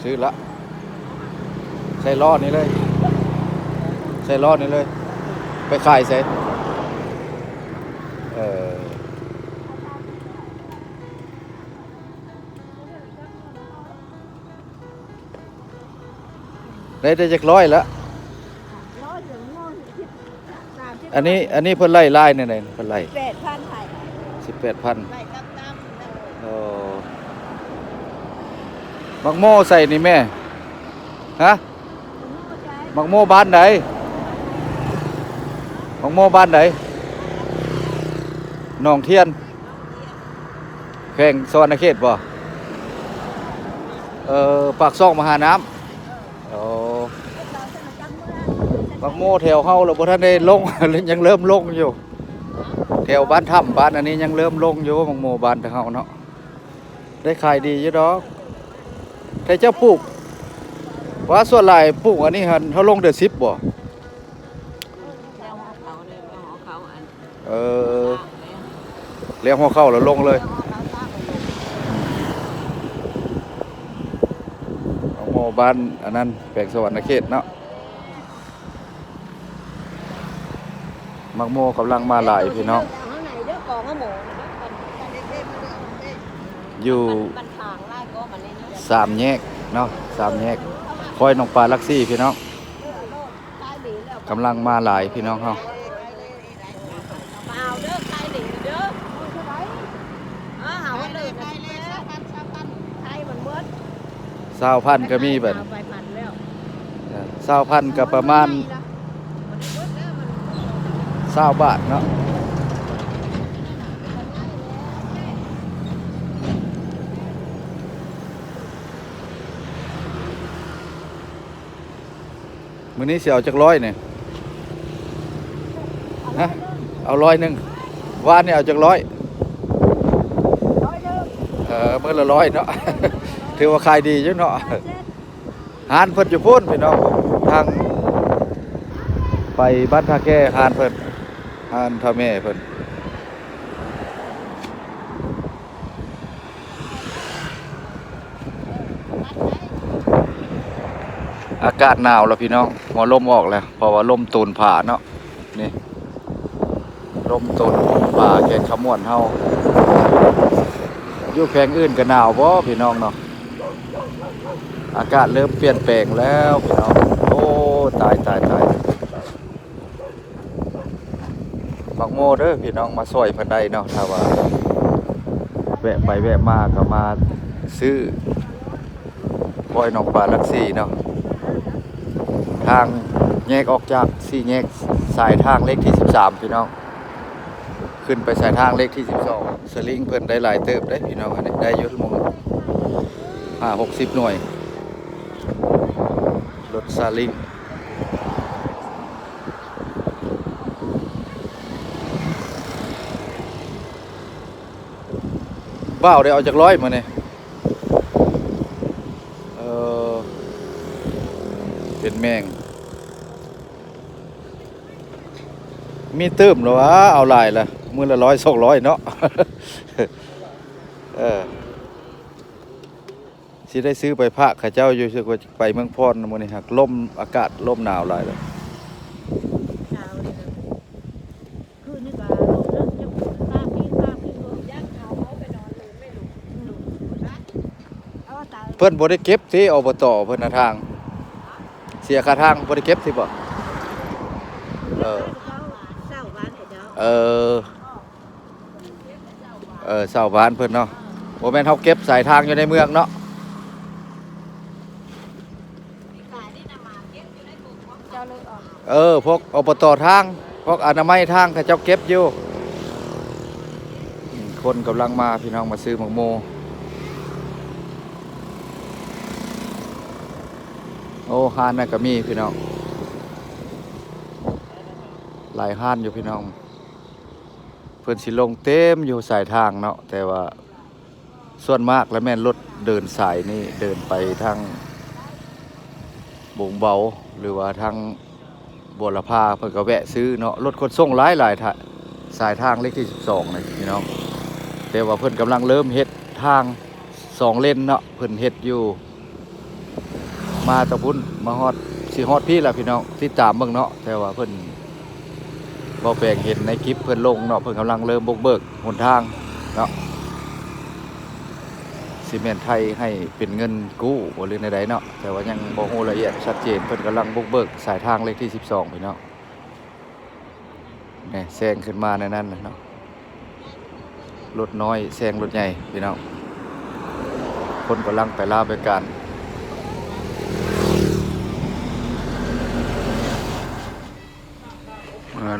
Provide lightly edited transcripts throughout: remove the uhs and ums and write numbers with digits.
ซื้อละใส่ล้อนี่เลยใส่ล้อนี่เลยไปขายใส่เออได้จักร้อยแล้วอันนี้เพิ่นไล่ไล่เนี่ยเพิ่นไล่8,000ไทย18,000ไล่ตั้มๆโอ้มักโม่ใส่นี่แม่ฮะมักโม่บ้านไหนมักโม่บ้านไหนหนองเทียนแข่งสวรรณเขตบ่ปากซ่องมหาน้ำโอ้มักโม่แถวเฮาแล้วบ่ทันได้ลง ยังเริ่มลงอยู่แถวบ้านถ้ำบ้านอันนี้ยังเริ่มลงอยู่มักโม่บ้านเฮาเนาะได้ขายดีอยู่ดอกแต่เจ้าปลูกว่าส่วนหลายปลูกอันนี้หันเขาลงเดือน10บ่เลี้ยงหัวเข้าแล้วลงเลยโมบ้านอันนั้นแปลงสวรรณเขตเนาะมักโมกำลังมาหลายพี่น้องอยู่3 แยกเนาะ3 แยกคอยหนองปลาลักซี่พี่น้องกำลังมาหลายพี่น้องเฮา20,000ก็มีเบิด20,000ก็ประมาณ20 บาทเนาะมื้อนี้สิเอาจัก100นี่ฮะเอา100วานนี่เอาจัก100มื้อละ100เนาะ ถือว่าขายดีอยู่เนาะหานเพิ่นอยู่พุ่นพี่น้องทางไปบ้านท่าแก่หานเพิ่นหานท่าแม่เพิ่นอากาศหนาวแล้วพี่น้องหัวลมออกแล้วเพราะว่าลมตูนผ่าเนาะนี่ลมตูนผ่าแกงขมวนเฮาอยู่แขวงอื่นก็หนาวบ่พี่น้องเนาะอากาศเริ่มเปลี่ยนแปลงแล้วพี่น้องโอ้ตายบักโมเด้อพี่น้องมาซอยเพิ่นได้เนาะถ้าว่าแวะไปแวะมาก็มาซื้อปล่อยหนองปลาลักซี่เนาะทางแยกออกจาก4 แยกสายทางเลขที่13พี่น้องขึ้นไปสายทางเลขที่12สลิงเพิ่นได้หลายเติบได้พี่น้องอันนี้ได้อยู่ทั้งหมด60 หน่วยรถซาลิงบ้าวได้เอาจาก100มาเนี่ยเป็นแมงมีเติมหรอวะเอาหลายละมื้อละ100 200เนาะ สิได้ซื้อไปพระข้าเจ้าอยู่สึกว่าไปเมืองพรมื้อนี้ฮักลมอากาศลมหนาวหลายแล้วเพิ่นบ่ได้เก็บที่อบตเพิ่นน่ะทางเสียค่าทางบ่ได้เก็บสิบ่เออเสาบ้านเพิ่นเนาะบ่แม่นเฮาเก็บสายทางอยู่ในเมืองเนาะพวกอบตทางพวกอนามัยทางเขาเจ้าเก็บอยู่คนกำลังมาพี่น้องมาซื้อหมกโมโอ้ห้านน่ะก็มีพี่น้องหลายห้านอยู่พี่น้องเพิ่นสิลงเต็มอยู่สายทางเนาะแต่ว่าส่วนมากแล้วแม่นรถเดินสายนี่เดินไปทางบ่งเบาหรือว่าทางบัวละพาเพิ่นก็แวะซื้อเนาะรถขนส่งหลายสายทางเลขที่12นี่พี่น้องแต่ว่าเพิ่นกำลังเริ่มเฮ็ดทาง2 เลนเนาะเพิ่นเฮ็ดอยู่ มาแตะพุ่นมาฮอดสิฮอดพี่ล่ะพี่น้องติดตามเบิ่งเนาะแต่ว่าเพิ่นบ่แปลงเห็นในคลิปเพิ่นลงเนาะเพิ่นกำลังเริ่มบุกเบิกหนทางเนาะซีเมนต์ไทยให้เป็นเงินกู้บ่หรือใดๆเนาะแต่ว่ายังบ่ฮู้ละเอียดชัดเจนเพิ่นกำลังบุกเบิกสายทางเลขที่12พี่น้องนี่แซงขึ้นมาในนั้นน่ะเนาะรถน้อยแซงรถใหญ่พี่น้องคนกำลังไปลาบริการ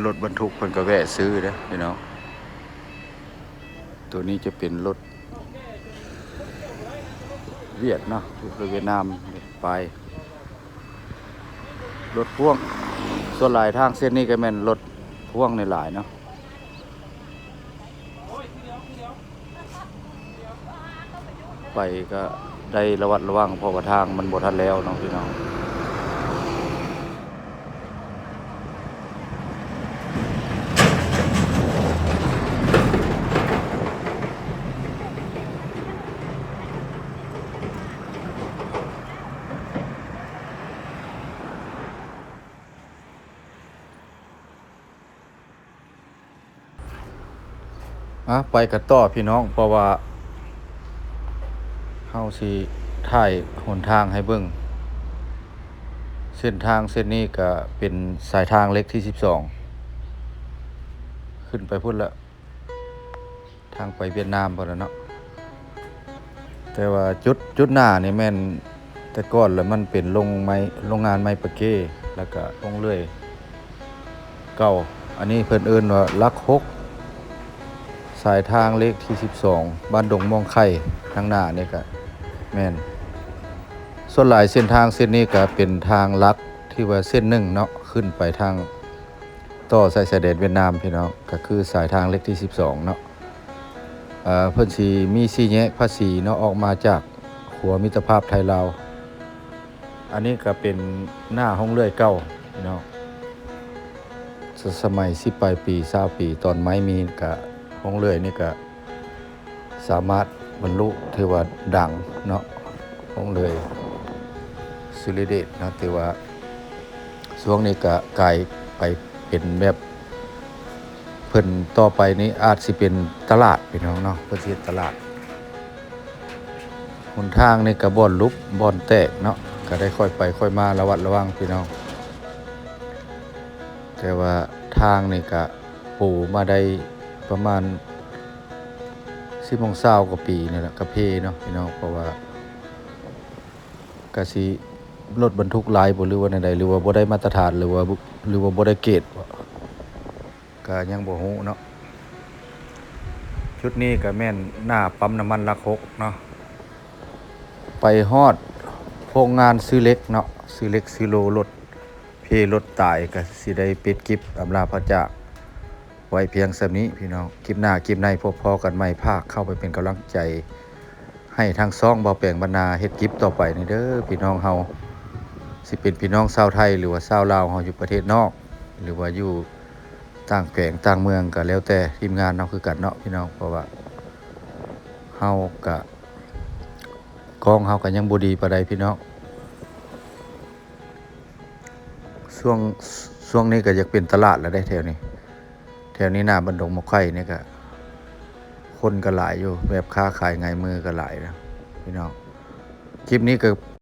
รถบรรทุกเพิ่นก็แวะซื้อเด้อพี่น้องตัวนี้จะเป็นรถเวียดเนาะรถเวียดนามไปรถพ่วงส่วนหลายทางเส้นนี้ก็แม่นรถพ่วงในหลายเนาะไปก็ได้ระวัดระวังเพราะว่าทางมันบ่ทันแล้วเนาะพี่น้องไปกันต่อพี่น้องเพราะว่าเฮาสิถ่ายหนทางให้เบิ่งเส้นทางเส้นนี้ก็เป็นสายทางเล็กที่12ขึ้นไปพุ่นละทางไปเวียดนามพุ่นละเนาะแต่ว่าจุดหน้านี่แม่นแต่ก่อนแล้วมันเป็นโรงงานไม้ปะเก้แล้วก็ลงเรื่อยเก่าอันนี้เพิ่นเอิ้นว่าลัก6สายทางเลขที่12บ้านดงม่วงไข่ทางหน้านี่ก็แม่นส่วนหลายเส้นทางเส้นนี้ก็เป็นทางลักที่ว่าเส้นหนึ่งเนาะขึ้นไปทางต่อสายแดนเวียดนามพี่น้องก็คือสายทางเลขที่12เนาะเพิ่นสิมี4แยกภาษีเนาะออกมาจากหัวมิตรภาพไทยลาวอันนี้ก็เป็นหน้าห้องเลื่อยเก่าพี่น้องสมัย10ปลายปี20ปีตอนไม้มีก็ห้องเลื่อยนี่ก็สามารถบรรลุถือว่าดังเนาะห้องเลื่อยสุริเดชนะถือว่าช่วงนี้ก็กลายไปเป็นแบบเพิ่นต่อไปนี้อาจสิเป็นตลาดพี่น้องเนาะเพิ่นสิเฮ็ดตลาดหนทางนี่ก็บ่อนลุกบ่อนแตกเนาะก็ได้ค่อยไปค่อยมาระวัดระวังพี่น้องแต่ว่าทางนี่ก็ปูมาได้ประมาณ10 โมงเช้ากว่าปีนี่แหละกะเพเนาะพี่น้องเพราะว่ากะสิรถบรรทุกหลายบ่หรือว่าใดหรือว่าบ่ได้มาตรฐานหรือว่าบ่ได้เกรดก็ยังบ่ฮู้เนาะชุดนี้ก็แม่นหน้าปั๊มน้ำมันลัก6เนาะไปฮอดโรงงานซื้อเล็กเนาะซื้อเล็กซื้อโลรถเพรถตายก็สิได้ปิดคลิปอำลาพระจากไว้เพียงส่ำนี้พี่น้องคลิปหน้าคลิปในพบพอกันใหม่ภาคเข้าไปเป็นกำลังใจให้ทางซ่องเบาแปลงบรรณาเฮ็ดคลิปต่อไปนี่เด้อพี่น้องเฮาสิเป็นพี่น้องชาวไทยหรือว่าชาวลาวเฮาอยู่ประเทศนอกหรือว่าอยู่ต่างแขวงต่างเมืองก็แล้วแต่ทีมงานเนาะคือกันเนาะพี่น้องเพราะว่าเฮาก็กองเฮาก็ยังบ่ดีปานใดพี่น้องช่วงนี้ก็อยากเป็นตลาดแล้วได้แถวนี้หน้าบันดงมะไข่นี่ก็คนก็หลายอยู่แบบค้าขายไงมือก็หลายนะพี่น้องคลิปนี้ก็